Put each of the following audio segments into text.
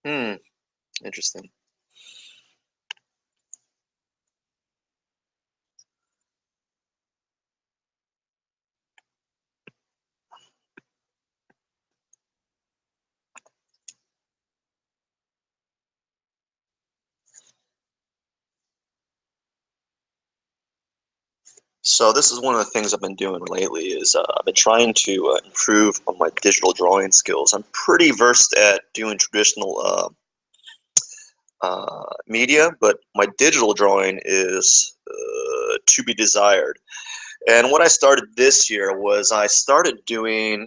Hmm. Interesting. So this is one of the things I've been doing lately is I've been trying to improve on my digital drawing skills. I'm pretty versed at doing traditional media, but my digital drawing is to be desired. And what I started this year was I started doing.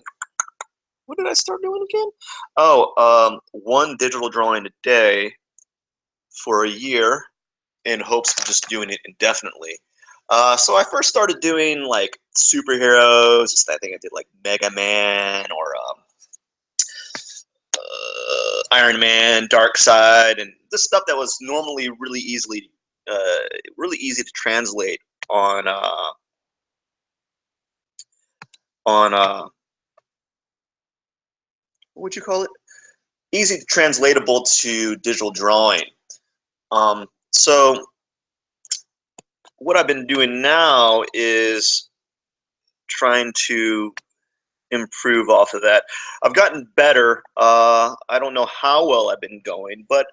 What did I start doing again? Oh, one digital drawing a day for a year in hopes of just doing it indefinitely. So I first started doing like superheroes. I think I did like Mega Man or Iron Man, Dark Side, and the stuff that was normally really easy to translate on uh, on what would you call it? Easy translatable to digital drawing. So what I've been doing now is trying to improve off of that. I've gotten better. I don't know how well I've been going, but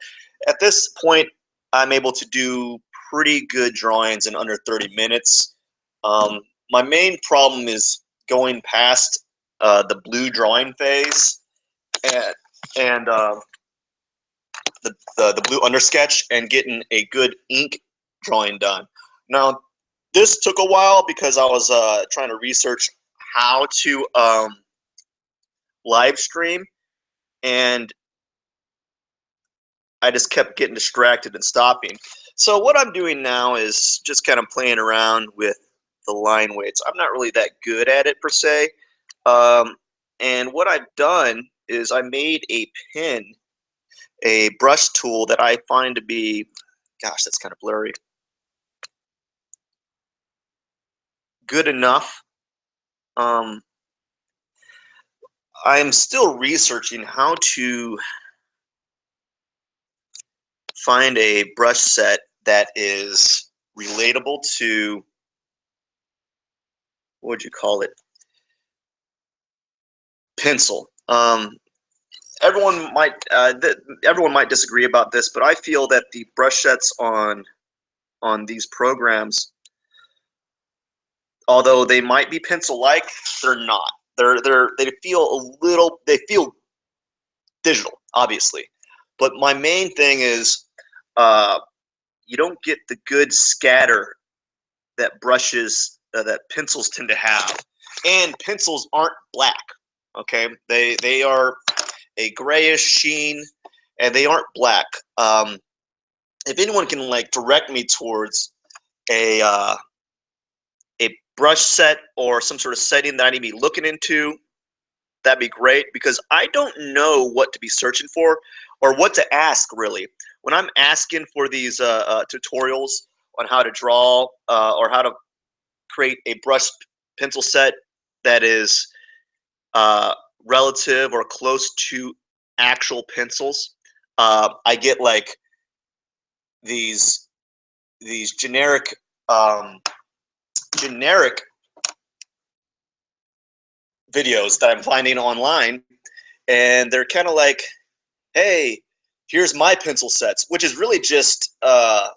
at this point, I'm able to do pretty good drawings in under 30 minutes. Um, my main problem is going past the blue drawing phase and, and the blue undersketch and getting a good ink drawing done. Now, this took a while because I was trying to research how to live stream, and I just kept getting distracted and stopping. So what I'm doing now is just kind of playing around with the line weights. I'm not really that good at it per se. Um, and what I've done is I made a pen, a brush tool that I find to be, gosh, that's kind of blurry, good enough. Um, I'm still researching how to find a brush set that is relatable to, what would you call it, pencil. Everyone might disagree about this, but I feel that the brush sets on these programs, although they might be pencil-like, they're not. They feel digital, obviously. But my main thing is uh, you don't get the good scatter that pencils tend to have, and pencils aren't black. Okay, they are a grayish sheen, and they aren't black. If anyone can like direct me towards a a brush set or some sort of setting that I need to be looking into, that'd be great because I don't know what to be searching for or what to ask really. When I'm asking for these tutorials on how to draw or how to create a brush pencil set that is uh, relative or close to actual pencils, I get like these these um, generic videos that I'm finding online, and they're kind of like, "Hey, here's my pencil sets," which is really just a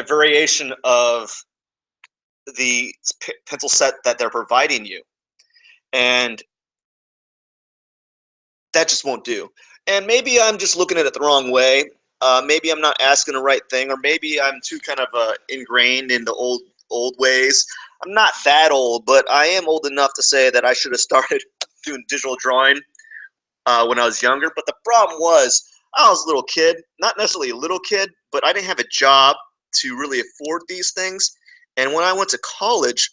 variation of the pencil set that they're providing you, and that just won't do. And maybe I'm just looking at it the wrong way. Maybe I'm not asking the right thing, or maybe I'm too kind of ingrained in the old ways. I'm not that old, but I am old enough to say that I should have started doing digital drawing when I was younger. But the problem was I was a little kid, not necessarily a little kid, but I didn't have a job to really afford these things. And when I went to college,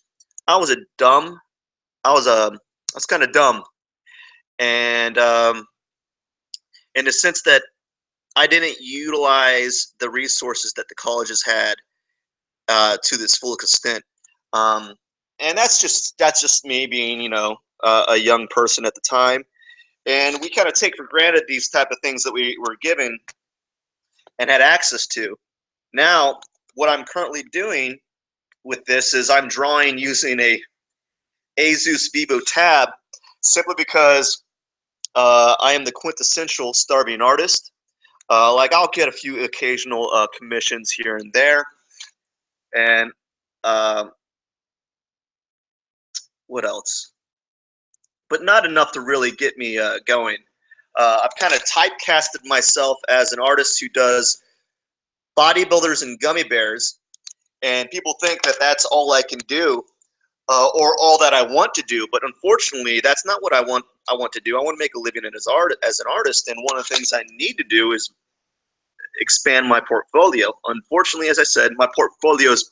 I was a dumb. I was kind of dumb, and in the sense that I didn't utilize the resources that the colleges had to this full extent. And that's just me being, a young person at the time. And we kind of take for granted these type of things that we were given and had access to. Now, what I'm currently doing with this is I'm drawing using a Asus Vivo tab, simply because I am the quintessential starving artist. Like, I'll get a few occasional commissions here and there, and uh, what else? But not enough to really get me going. I've kind of typecasted myself as an artist who does bodybuilders and gummy bears, and people think that that's all I can do, or all that I want to do. But unfortunately, that's not what I want. I want to do. I want to make a living as an artist, and one of the things I need to do is expand my portfolio. Unfortunately, as I said, my portfolio is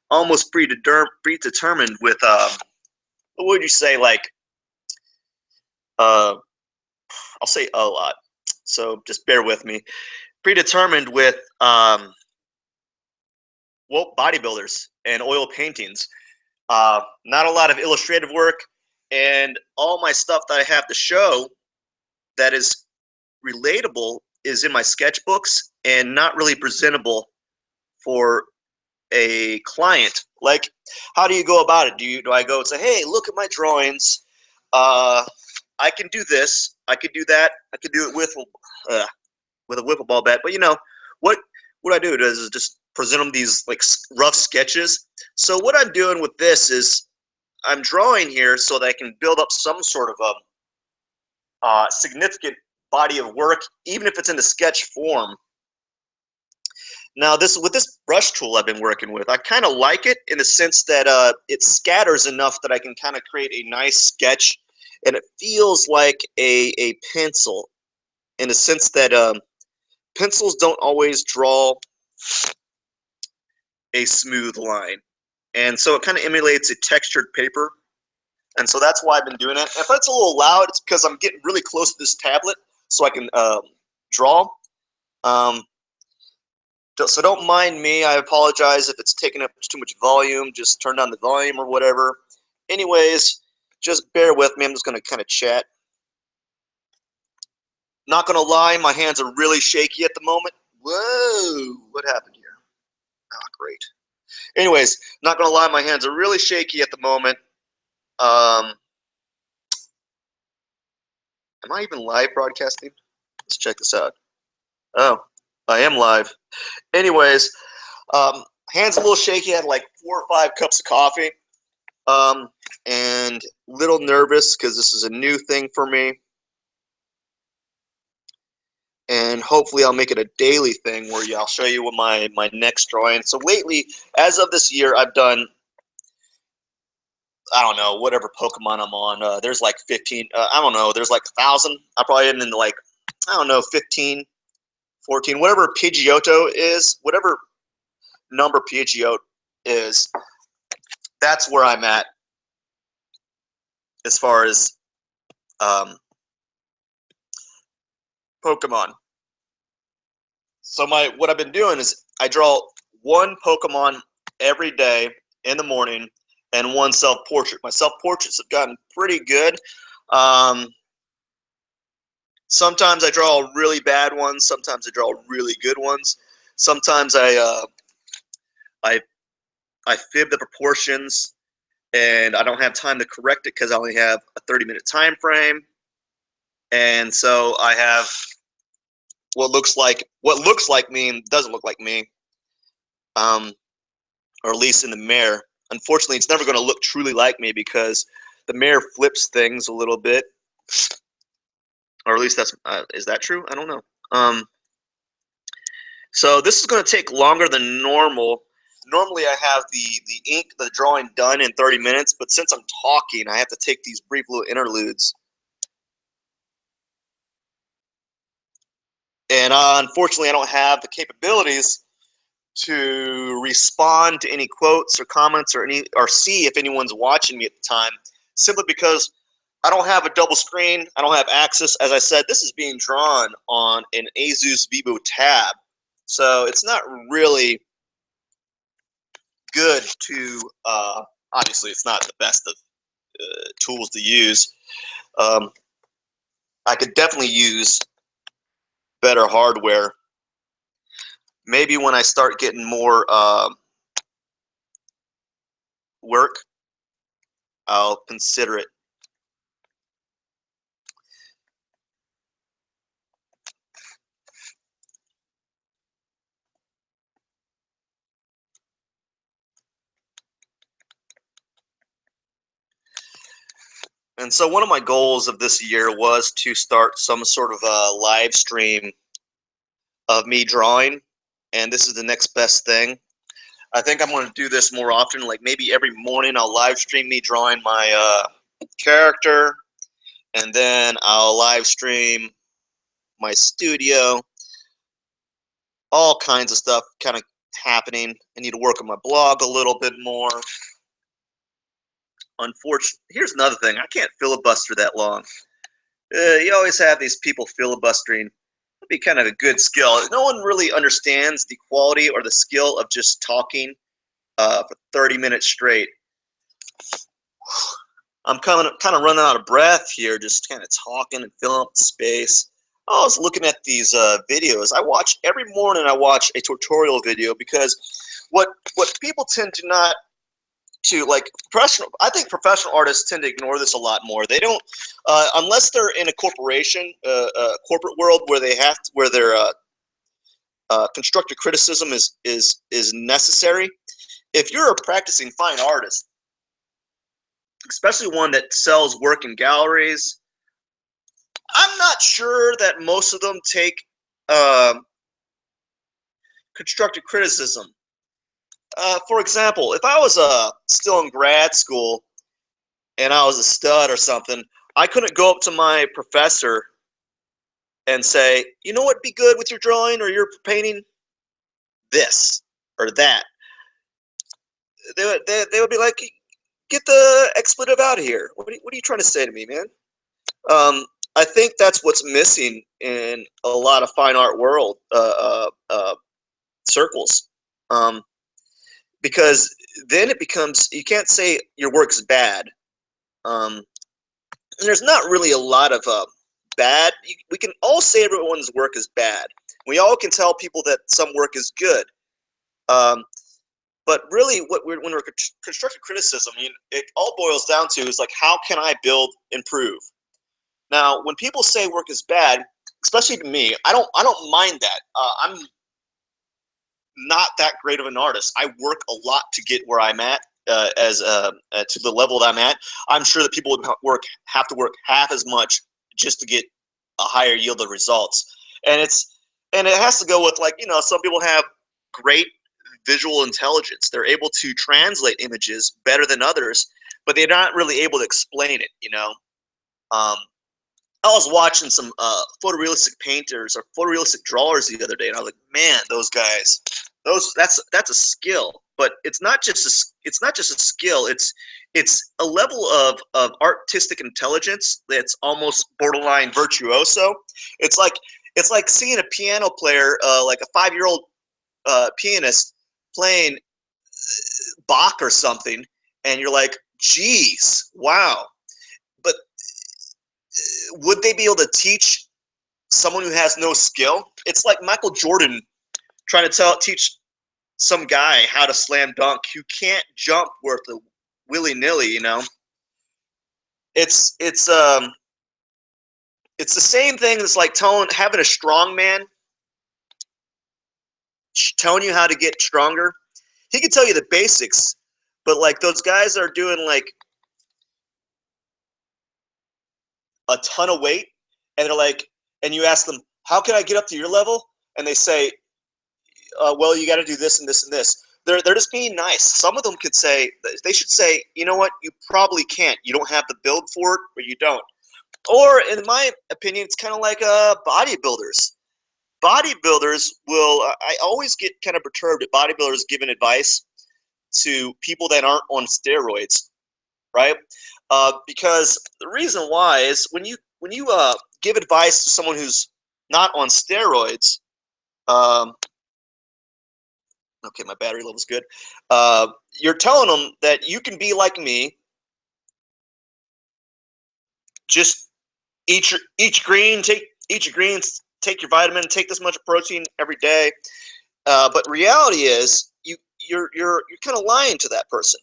almost predetermined with what would you say, like uh, I'll say a lot. So just bear with me. Predetermined with well, bodybuilders and oil paintings. Not a lot of illustrative work, and all my stuff that I have to show that is relatable is in my sketchbooks and not really presentable for a client. Like, how do you go about it? Do I go and say, hey, look at my drawings? I can do this. I could do that. I could do it with a wiffle ball bat. But what I do is just present them these like rough sketches. So what I'm doing with this is I'm drawing here so that I can build up some sort of a significant body of work, even if it's in the sketch form. Now, with this brush tool I've been working with, I kind of like it in the sense that it scatters enough that I can kind of create a nice sketch, and it feels like a pencil, in the sense that pencils don't always draw a smooth line, and so it kind of emulates a textured paper, and so that's why I've been doing it. If it's a little loud, it's because I'm getting really close to this tablet so I can draw. Um, So don't mind me. I apologize if it's taking up too much volume. Just turn down the volume or whatever. Anyways, just bear with me. I'm just going to kind of chat. Not going to lie, my hands are really shaky at the moment. Whoa, what happened here? Ah, great. Anyways, not going to lie, my hands are really shaky at the moment. Am I even live broadcasting? Let's check this out. Oh, I am live. Anyways, hands a little shaky. I had like 4 or 5 cups of coffee. And little nervous because this is a new thing for me. And hopefully I'll make it a daily thing where I'll show you what my next drawing. So lately, as of this year, I've done, I don't know, whatever Pokemon I'm on. There's like 15, I don't know, there's like 1,000. I probably am in like, I don't know, 15, 14, whatever Pidgeotto is, whatever number Pidgeot is, that's where I'm at as far as Pokemon. So what I've been doing is I draw one Pokemon every day in the morning and one self-portrait. My self-portraits have gotten pretty good. Um, Sometimes I draw really bad ones. Sometimes I draw really good ones. Sometimes I I fib the proportions and I don't have time to correct it because I only have a 30-minute time frame. And so I have what looks like me and doesn't look like me. Or at least in the mirror. Unfortunately, it's never going to look truly like me because the mirror flips things a little bit. Or at least that's is that true? I don't know. So this is going to take longer than normal. Normally, I have the drawing done in 30 minutes, but since I'm talking, I have to take these brief little interludes. And unfortunately, I don't have the capabilities to respond to any quotes or comments or see if anyone's watching me at the time, simply because I don't have a double screen. I don't have access. As I said, this is being drawn on an Asus Vivo tab, so it's not really good to. Obviously, it's not the best of tools to use. Um, I could definitely use better hardware. Maybe when I start getting more work, I'll consider it. And so one of my goals of this year was to start some sort of a live stream of me drawing, and this is the next best thing. I think I'm going to do this more often, like maybe every morning I'll live stream me drawing my character, and then I'll live stream my studio, all kinds of stuff kind of happening. I need to work on my blog a little bit more. Unfortunately, here's another thing. I can't filibuster that long. You always have these people filibustering. It'd be kind of a good skill. No one really understands the quality or the skill of just talking for 30 minutes straight. I'm kind of running out of breath here, just kind of talking and filling up the space. I was looking at these videos. I watch every morning. I watch a tutorial video because what people tend to not to like professional. I think professional artists tend to ignore this a lot more. They don't unless they're in a corporation, corporate world where they have to, where their constructive criticism is necessary. If you're a practicing fine artist, especially one that sells work in galleries, I'm not sure that most of them take constructive criticism. For example, if I was still in grad school and I was a stud or something, I couldn't go up to my professor and say, you know what'd be good with your drawing or your painting? This or that. They would be like, get the expletive out of here. What are you trying to say to me, man? I think that's what's missing in a lot of fine art world circles, because then it becomes you can't say your work's bad. There's not really a lot of bad. We can all say everyone's work is bad. We all can tell people that some work is good. But really, when we're constructive criticism, it all boils down to is like, how can I build, improve? Now, when people say work is bad, especially to me, I don't mind that. I'm not that great of an artist. I work a lot to get where I'm at, as to the level that I'm at. I'm sure that people would have to work half as much just to get a higher yield of results. And it has to go with, like, some people have great visual intelligence. They're able to translate images better than others, but they're not really able to explain it. I was watching some photorealistic painters or photorealistic drawers the other day, and I was like, man, those guys, that's a skill. But it's not just a skill. It's a level of artistic intelligence that's almost borderline virtuoso. It's like seeing a piano player, like a 5-year-old pianist playing Bach or something, and you're like, geez, wow. But would they be able to teach someone who has no skill? It's like Michael Jordan trying to teach some guy how to slam dunk who can't jump worth a willy-nilly. It's it's the same thing as like having a strong man telling you how to get stronger. He can tell you the basics, but like those guys are doing like a ton of weight, and they're like, and you ask them, how can I get up to your level? And they say, well, you got to do this and this and this. They're just being nice. Some of them could say, they should say, you know what, you probably can't. You don't have the build for it, or you don't. Or in my opinion, it's kind of like bodybuilders. Bodybuilders I always get kind of perturbed at bodybuilders giving advice to people that aren't on steroids, right? Because the reason why is when you give advice to someone who's not on steroids, okay, my battery level's good. You're telling them that you can be like me, just Each green, take your vitamin, take this much protein every day. But reality is, you're kind of lying to that person.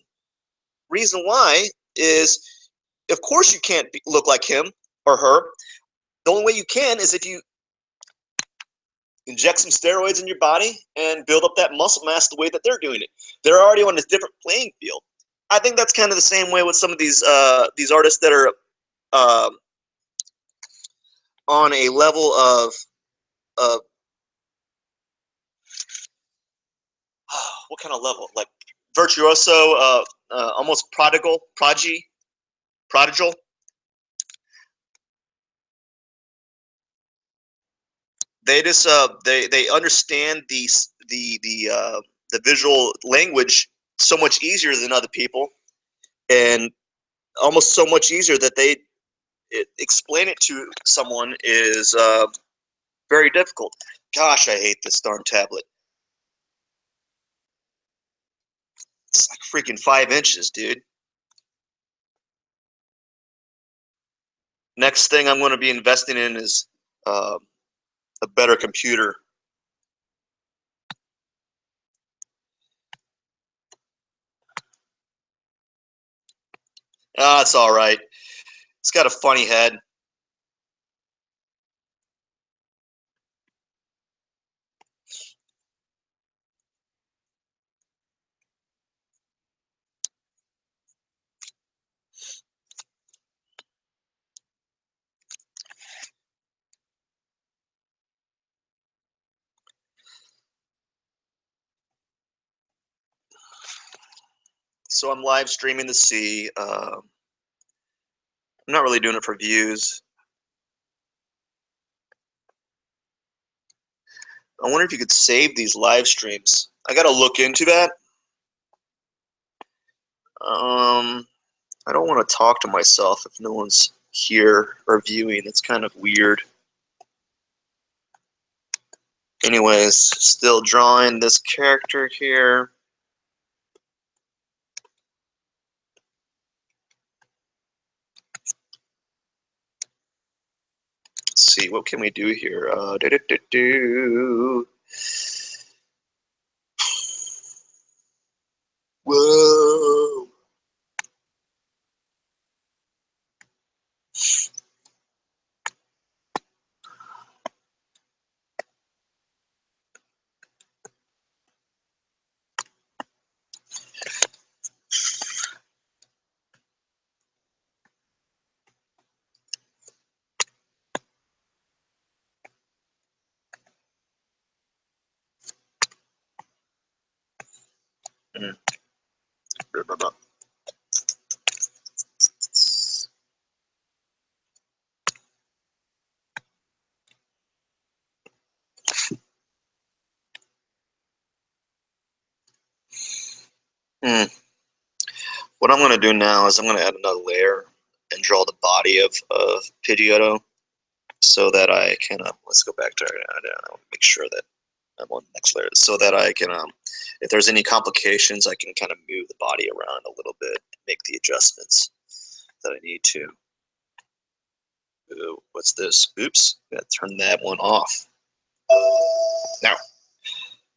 Reason why is, of course, you can't look like him or her. The only way you can is if you inject some steroids in your body and build up that muscle mass the way that they're doing it. They're already on this different playing field. I think that's kind of the same way with some of these artists that are uh, on a level of uh, what kind of level? Like virtuoso, almost prodigal. They just they understand the visual language so much easier than other people, and almost so much easier that explain it to someone is very difficult. Gosh, I hate this darn tablet. It's like freaking 5 inches, dude. Next thing I'm going to be investing in is uh, a better computer. Ah, it's all right. It's got a funny head. So I'm live streaming to see. I'm not really doing it for views. I wonder if you could save these live streams. I got to look into that. I don't want to talk to myself if no one's here or viewing. It's kind of weird. Anyways, still drawing this character here. Let's see, what can we do here? Whoa. Mm. Mm. What I'm going to do now is I'm going to add another layer and draw the body of Pidgeotto so that I can, let's go back to it. Make sure that I'm on the next layer so that I can, if there's any complications, I can kind of move the body around a little bit, make the adjustments that I need to. Ooh, what's this? Oops, gotta turn that one off. Now,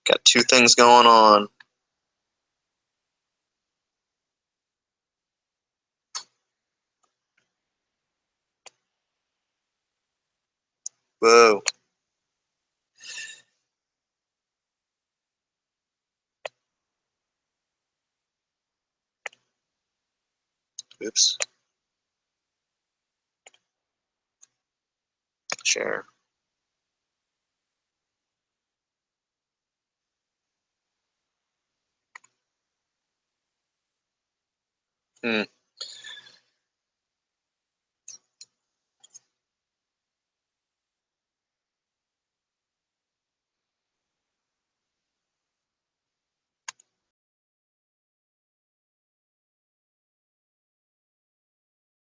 got two things going on. Whoa. Oops. Share. Hmm.